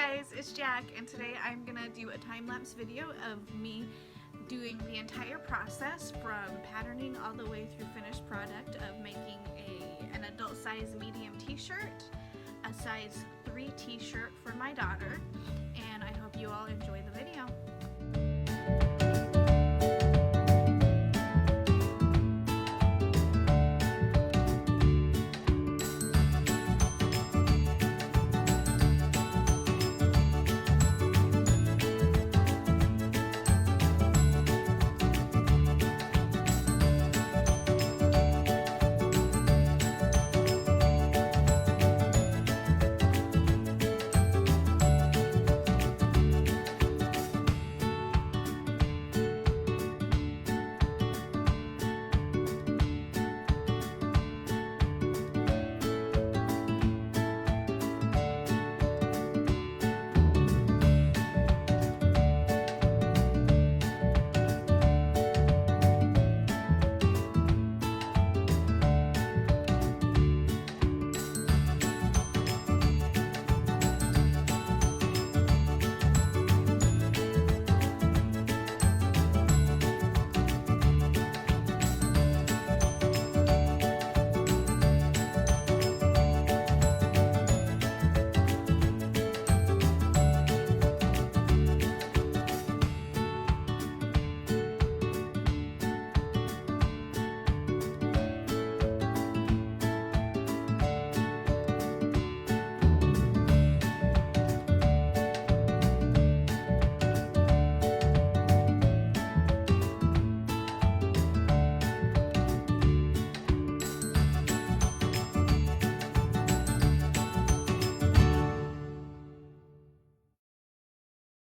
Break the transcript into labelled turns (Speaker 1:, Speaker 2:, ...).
Speaker 1: guys, it's Jack, and today I'm gonna do a time-lapse video of me doing the entire process from patterning all the way through finished product of making an adult size medium t-shirt, a size 3 t-shirt for my daughter, and I hope you all enjoy the video.